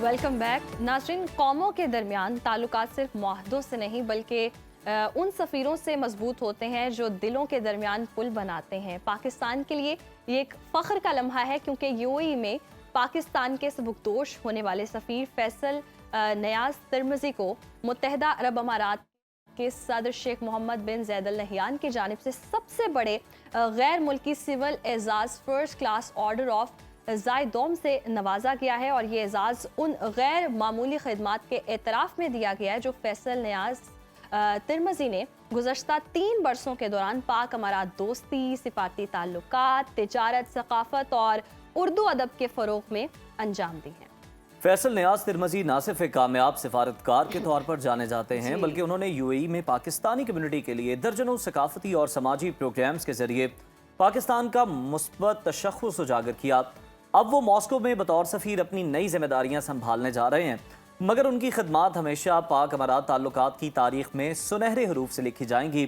Welcome back नाज़रीन। कौमों के दरमियान ताल्लुकात सिर्फ मुआहदों से नहीं बल्कि उन सफ़ीरों से मजबूत होते हैं जो दिलों के दरमियान पुल बनाते हैं। पाकिस्तान के लिए ये एक फ़ख्र का लम्हा है क्योंकि यूएई में पाकिस्तान के सबकदोश होने वाले सफ़ीर फैसल नयाज़ तिरमिज़ी को मुत्तहिदा अरब अमारात के सदर Sheikh Mohammed bin Zayed Al Nahyan की जानिब से सबसे बड़े गैर मुल्की सिविल एजाज़ first class order of Zayed से नवाजा गया है और ये एजाज़ उन गैर मामूली खिदमात के एतराफ़ में दिया गया है जो फैसल नियाज़ तिरमिज़ी ने गुज़श्ता 3 बरसों के दौरान पाक अमारात दोस्ती, सिफारती ताल्लुकात, तिजारत, सकाफ़त और उर्दू अदब के फ़रोग़ में अंजाम दी हैं। फैसल नियाज़ तिरमिज़ी ना सिर्फ एक कामयाब सिफारतकार के तौर पर जाने जाते हैं बल्कि उन्होंने यूएई में पाकिस्तानी कम्युनिटी के लिए दर्जनों सकाफती और समाजी प्रोग्राम्स के जरिए पाकिस्तान का मुस्बत तशख़्ख़ुस उजागर किया। अब वो मॉस्को में बतौर सफ़ीर अपनी नई जिम्मेदारियां संभालने जा रहे हैं, मगर उनकी खिदमात हमेशा पाक अमारात ताल्लुकात की तारीख़ में सुनहरे हरूफ से लिखी जाएंगी।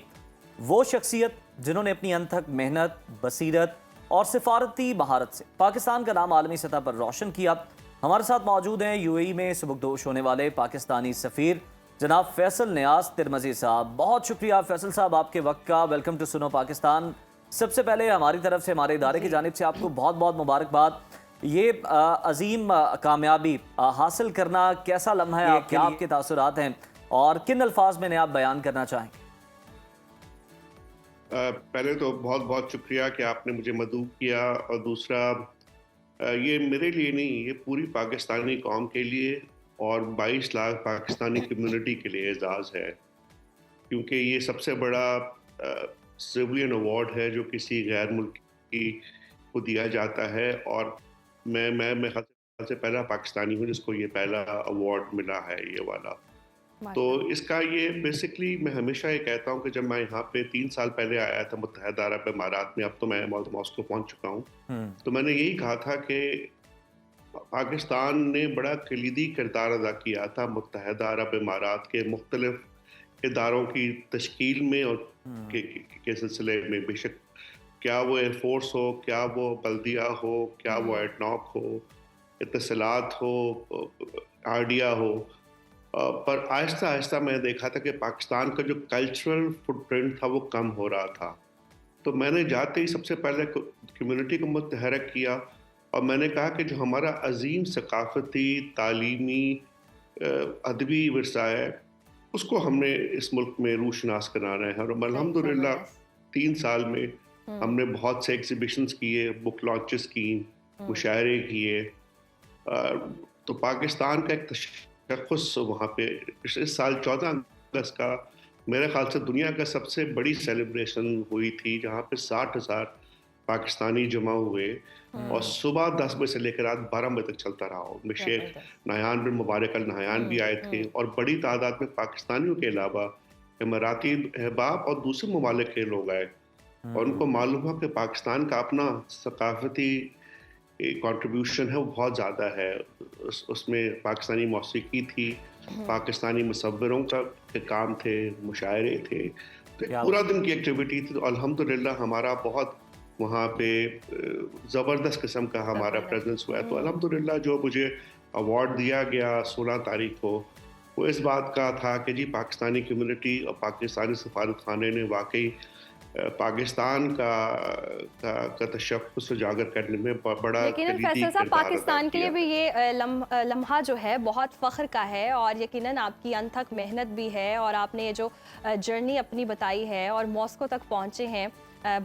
वो शख्सियत जिन्होंने अपनी अनथक मेहनत, बसीरत और सिफारती महारत से पाकिस्तान का नाम आलमी सतह पर रोशन किया। हमारे साथ मौजूद हैं यूएई में सबकदोश होने वाले पाकिस्तानी सफ़ीर जनाब फैसल नियाज़ तिरमिज़ी साहब। बहुत शुक्रिया फैसल साहब आपके वक्त का। वेलकम टू सुनो पाकिस्तान। सबसे पहले हमारी तरफ से, हमारे इदारे की जानिब से आपको बहुत बहुत मुबारकबाद। ये अजीम कामयाबी हासिल करना कैसा लम्हा है, क्या आपके तासुरात हैं और किन अल्फाज में आप बयान करना चाहेंगे? पहले तो बहुत बहुत शुक्रिया कि आपने मुझे मदऊ किया, और दूसरा ये मेरे लिए नहीं, ये पूरी पाकिस्तानी कौम के लिए और 22 लाख पाकिस्तानी कम्युनिटी के लिए एजाज़ है, क्योंकि ये सबसे बड़ा सिविलियन अवार्ड है जो किसी गैर मुल्की को दिया जाता है, और मैं ख्याल से पहला पाकिस्तानी हूँ जिसको ये पहला अवार्ड मिला है, ये वाला। तो इसका ये बेसिकली मैं हमेशा ये कहता हूँ कि जब मैं यहाँ पे 3 साल पहले आया था मुत्तहिदा अरब अमारात में, अब तो मैं मॉस्को पहुँच चुका हूँ, तो मैंने यही कहा था कि पाकिस्तान ने बड़ा कलीदी किरदार अदा किया था मुत्तहिदा अरब अमारात के मुख्तलिफ इदारों की तश्कील में और के सिलसिले में। बेशक क्या वो एयरफोर्स हो, क्या वो बल्दिया हो, क्या वो एडनॉक हो, इत्तसालात हो, आरडिया हो, पर आहिस्ता आहिस्ता मैं देखा था कि पाकिस्तान का जो कल्चरल फुटप्रिंट था वो कम हो रहा था। तो मैंने जाते ही सबसे पहले कम्युनिटी को मुतहरक किया और मैंने कहा कि जो हमारा अजीम सकाफती, तालीमी, अदबी विरसा है उसको हमने इस मुल्क में रूशनास कराना है। और अल्हम्दुलिल्लाह 3 साल में हमने बहुत से एग्जिबिशंस किए, बुक लॉन्चेस की, मुशायरे किए। तो पाकिस्तान का एक तशख़्ख़ुस वहाँ पे इस साल 14 अगस्त का मेरे ख्याल से दुनिया का सबसे बड़ी सेलिब्रेशन हुई थी, जहाँ पे 60,000 पाकिस्तानी जमा हुए और सुबह 10 बजे से लेकर रात 12 बजे तक चलता रहा। उनमें शेख नहयान बिन मुबारक अल नहयान भी आए थे और बड़ी तादाद में पाकिस्तानियों के अलावा इमाराती अहबाब और दूसरे ममालिक के लोग आए, और उनको मालूम हुआ कि पाकिस्तान का अपना सकाफती कंट्रीब्यूशन है वो बहुत ज़्यादा है। उसमें पाकिस्तानी मौसीकी थी, पाकिस्तानी मुसव्विरों का काम थे, मुशायरे थे, तो पूरा दिन की एक्टिविटी थी। तो अल्हम्दुलिल्लाह हमारा बहुत वहाँ पे ज़बरदस्त किस्म का हमारा प्रेजेंस हुआ है। तो अल्हम्दुलिल्लाह जो मुझे अवार्ड दिया गया 16 तारीख को, वो इस बात का था कि जी पाकिस्तानी कम्युनिटी और पाकिस्तानी सफारत खाने ने वाकई पाकिस्तान का तशख़्ख़ुस उजागर करने में बड़ा। लेकिन फैसल साहब, पाकिस्तान के लिए भी ये लम्हा जो है बहुत फ़ख्र का है और यकीनन आपकी अनथक मेहनत भी है और आपने ये जो जर्नी अपनी बताई है और मॉस्को तक पहुँचे हैं,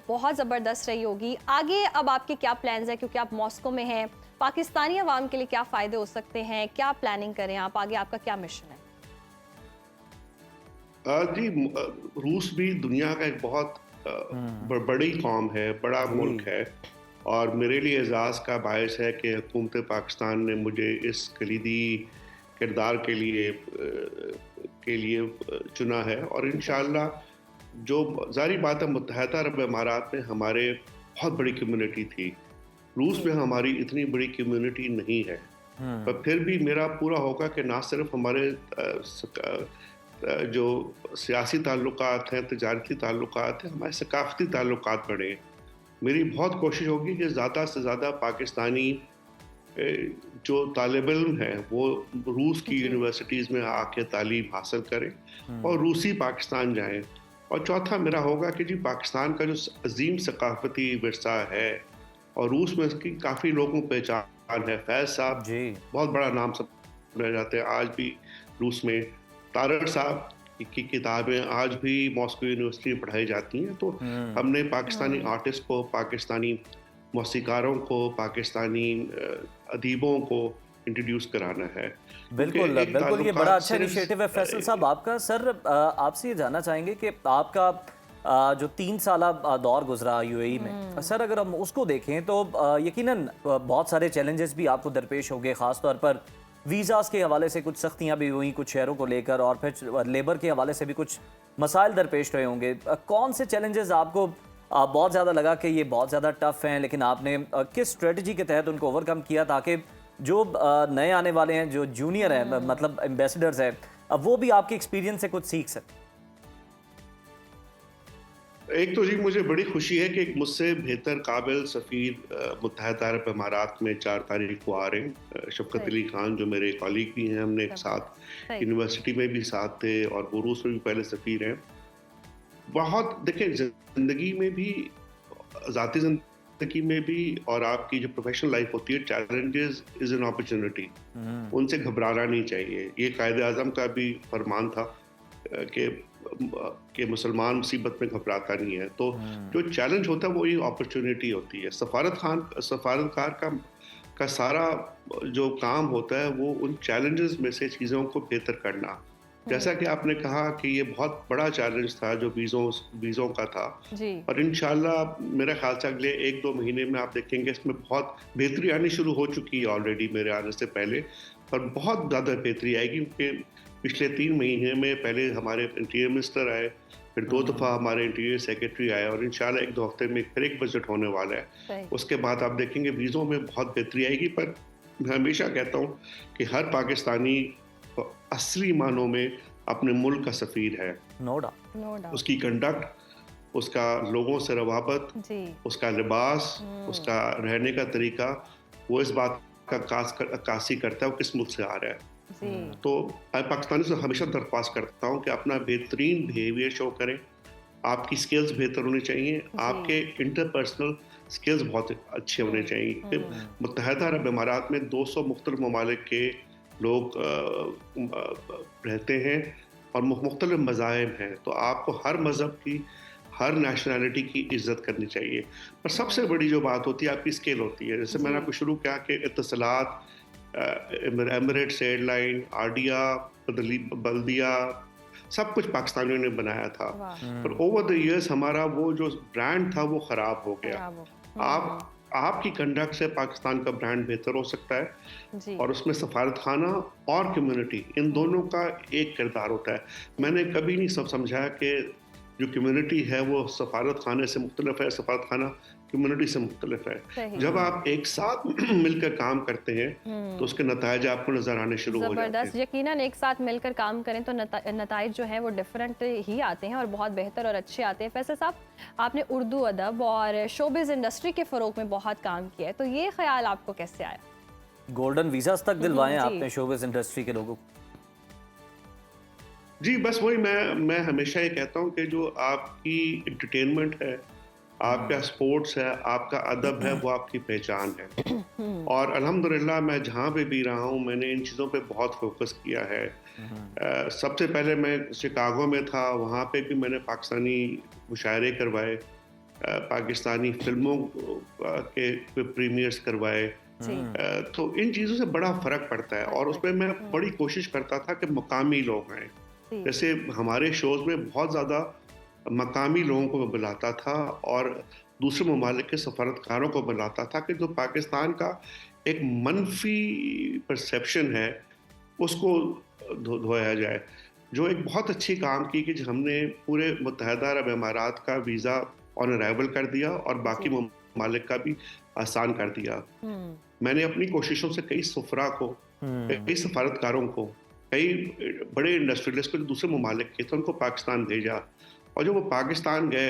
बहुत ज़बरदस्त रही होगी। आगे अब आपके क्या प्लान्स हैं, क्योंकि आप मॉस्को में हैं, पाकिस्तानी अवाम के लिए क्या फ़ायदे हो सकते हैं, क्या प्लानिंग करें आप आगे, आपका क्या मिशन है? जी रूस भी दुनिया का एक बहुत बड़ी कौम है, बड़ा मुल्क है, और मेरे लिए एजाज़ का बायस है कि हुकूमत पाकिस्तान ने मुझे इस कलीदी किरदार के लिए चुना है। और इंशाअल्लाह जो ज़ाहिर बात है मुत्तहिदा अरब अमारात में हमारे बहुत बड़ी कम्युनिटी थी, रूस में हमारी इतनी बड़ी कम्युनिटी नहीं है, पर फिर भी मेरा पूरा होगा कि ना सिर्फ हमारे जो सियासी ताल्लुकात हैं, तिजारती ताल्लुकात हैं, हमारे सकाफती ताल्लुकात बढ़े। मेरी बहुत कोशिश होगी कि ज़्यादा से ज़्यादा पाकिस्तानी जो तालिब इल्म है वो रूस की यूनिवर्सिटीज़ में आके तालीम हासिल करें और रूसी पाकिस्तान जाएं। और चौथा मेरा होगा कि जी पाकिस्तान का जो अजीम सकाफती विरसा है और रूस में इसकी काफ़ी लोगों को पहचान है। फैज़ साहब जी बहुत बड़ा नाम सब रह जाते हैं आज भी रूस में। तारड़ साहब की किताबें आज भी मॉस्को यूनिवर्सिटी में पढ़ाई जाती हैं। तो हमने पाकिस्तानी आर्टिस्ट को, पाकिस्तानी मौसीकारों को, पाकिस्तानी अदीबों को इंट्रोड्यूस कराना है। बिल्कुल क्योंकि एक बिल्कुल, ये बड़ा ताल्लुकात अच्छा सिर्फ इनिशिएटिव है फैसल साहब आपका। सर आपसे ये जानना चाहेंगे कि आपका जो 3 साला दौर गुजरा यूएई में, सर अगर हम उसको देखें तो यकीनन बहुत सारे चैलेंजेस भी आपको दरपेश हो गए, ख़ास तौर पर वीज़ास के हवाले से कुछ सख्तियां भी हुई कुछ शहरों को लेकर, और फिर लेबर के हवाले से भी कुछ मसाइल दरपेश रहे होंगे। कौन से चैलेंजेस आपको बहुत ज़्यादा लगा कि ये बहुत ज़्यादा टफ हैं, लेकिन आपने किस स्ट्रेटजी के तहत उनको ओवरकम किया ताकि जो नए आने वाले हैं, जो जूनियर हैं, मतलब एम्बेसडर्स हैं, वो भी आपके एक्सपीरियंस से कुछ सीख सकें? एक तो जी मुझे बड़ी खुशी है कि एक मुझसे बेहतर काबिल सफ़ीर मुत्तहदा अरब अमारात में 4 तारीख को आ रहे हैं। शफ़क़त अली खान जो मेरे कॉलीग भी हैं, हमने एक साथ यूनिवर्सिटी में भी साथ थे और वो रूस में भी पहले सफ़ीर हैं। बहुत देखें ज़िंदगी में भी, ज़ाती ज़िंदगी में भी और आपकी जो प्रोफेशनल लाइफ होती है, चैलेंजेस इज़ एन अपॉर्चुनिटी। उनसे घबराना नहीं चाहिए। ये कायदे आज़म का भी फरमान था कि मुसलमान मुसीबत में घबराता नहीं है। तो जो चैलेंज होता है वो ये अपॉर्चुनिटी होती है। सफारतकार का सारा जो काम होता है वो उन चैलेंजेस में से चीज़ों को बेहतर करना। जैसा कि आपने कहा कि ये बहुत बड़ा चैलेंज था जो वीज़ों का था, और इंशाल्लाह मेरे ख्याल से अगले 1-2 महीने में आप देखेंगे इसमें बहुत बेहतरी आनी शुरू हो चुकी है ऑलरेडी मेरे आने से पहले, और बहुत ज़्यादा बेहतरी आएगी। क्योंकि पिछले 3 महीने में पहले हमारे इंटीरियर मिनिस्टर आए, फिर 2 दफ़ा हमारे इंटीरियर सेक्रेटरी आए, और इंशाल्लाह 1-2 हफ्ते में फिर एक बजट होने वाला है। उसके बाद आप देखेंगे वीज़ों में बहुत बेहतरी आएगी। पर मैं हमेशा कहता हूँ कि हर पाकिस्तानी असली मानों में अपने मुल्क का सफ़ीर है। No doubt. उसकी कंडक्ट, उसका लोगों से रवाबत, उसका लिबास, उसका रहने का तरीका, वो इस बात का अक्कासी करता है वो किस मुल्क से आ रहा है। तो मैं पाकिस्तानी से हमेशा दरख्वास्त करता हूँ कि अपना बेहतरीन बिहेवियर शो करें। आपकी स्किल्स बेहतर होनी चाहिए, आपके इंटरपर्सनल स्किल्स बहुत अच्छे होने चाहिए। मुत्तहदा अरब अमारात में 200 मुख्तलिफ ममालिक के लोग रहते हैं और मुख्तलिफ मज़ाहिब हैं, तो आपको हर मज़हब की, हर नेशनैलिटी की इज़्ज़त करनी चाहिए। पर सबसे बड़ी जो बात होती है आपकी स्किल होती है। जैसे मैंने आपको शुरू किया कि इत्तिसालात, एमिरेट्स एयरलाइन, आडिया, बल्दिया, सब कुछ पाकिस्तानियों ने बनाया था। पर ओवर द ईयर्स हमारा वो जो ब्रांड था वो ख़राब हो गया। आपकी कंडक्ट से पाकिस्तान का ब्रांड बेहतर हो सकता है, और उसमें सफारतखाना और कम्युनिटी, इन दोनों का एक किरदार होता है। मैंने कभी नहीं समझा कि जो कम्युनिटी है वो सफारत खाने से मुख्तलिफ है, सफारत खाना कम्युनिटी से मुख्तलिफ है। जब आप एक साथ मिलकर काम करते हैं तो उसके नताइज आपको नजर आने शुरू हो जाते हैं। यकीनन एक साथ मिलकर काम करें तो नताइज जो है वो डिफरेंट ही आते हैं और बहुत बेहतर और अच्छे आते हैं। फैसल साहब, आपने उर्दू अदब और शोबिज़ इंडस्ट्री के फ़रोग में बहुत काम किया है, तो ये ख्याल आपको कैसे आया? गोल्डन वीज़ास तक दिलवाए आपने शोबिज़ इंडस्ट्री के लोगों को। जी बस वही मैं हमेशा ये कहता हूँ कि जो आपकी एंटरटेनमेंट है, आपका स्पोर्ट्स है, आपका अदब है, वो आपकी पहचान है। और अल्हम्दुलिल्लाह मैं जहाँ पे भी रहा हूँ मैंने इन चीज़ों पे बहुत फोकस किया है। सबसे पहले मैं शिकागो में था, वहाँ पे भी मैंने पाकिस्तानी मुशायरे करवाए, पाकिस्तानी फिल्मों के प्रीमियर्स करवाए। तो इन चीज़ों से बड़ा फ़र्क पड़ता है, और उसमें मैं बड़ी कोशिश करता था कि मकामी लोग आएँ। जैसे हमारे शोज़ में बहुत ज़्यादा मकामी लोगों को बुलाता था और दूसरे ममालिक के सफारतकारों को बुलाता था कि जो पाकिस्तान का एक मनफी परसेप्शन है उसको धोया जाए। जो एक बहुत अच्छी काम की कि हमने पूरे मुत्तहदा अरब अमारात का वीज़ा ऑन अराइवल कर दिया और बाकी ममालिक का भी आसान कर दिया। मैंने अपनी कोशिशों से कई सफरा को, कई सफारतकारों को, कई बड़े इंडस्ट्रियलिस्ट को जो दूसरे ममालिक के थे उनको पाकिस्तान भेजा, और जब वो पाकिस्तान गए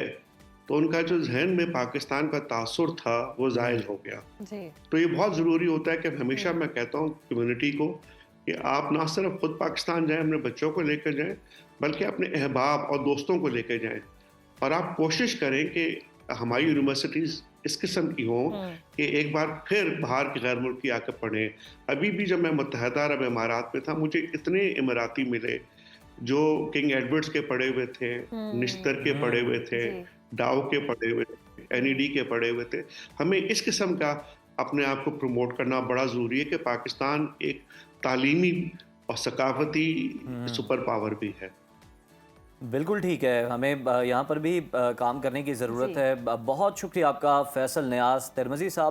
तो उनका जो जहन में पाकिस्तान का तासुर था वो ज़ायल हो गया। जी। तो ये बहुत ज़रूरी होता है कि हमेशा मैं कहता हूँ कम्युनिटी को कि आप ना सिर्फ खुद पाकिस्तान जाएं, अपने बच्चों को लेकर जाएं, बल्कि अपने अहबाब और दोस्तों को लेकर जाएं, और आप कोशिश करें कि हमारी यूनिवर्सिटीज़ इस किस्म की हों कि एक बार फिर बाहर के गैर मुल्की आकर पढ़ें। अभी भी जब मैं मुत्तहदा अरब इमारात में था, मुझे इतने इमाराती मिले जो किंग एडवर्ड्स के पढ़े हुए थे, निश्तर के पढ़े हुए थे, जी। डाउ के पढ़े हुए थे, एनईडी के पढ़े हुए थे। हमें इस किस्म का अपने आप को प्रमोट करना बड़ा ज़रूरी है कि पाकिस्तान एक तालीमी और सकाफती सुपर पावर भी है। बिल्कुल ठीक है, हमें यहाँ पर भी काम करने की ज़रूरत जी। है। बहुत शुक्रिया आपका फैसल नियाज़ तिरमिज़ी साहब।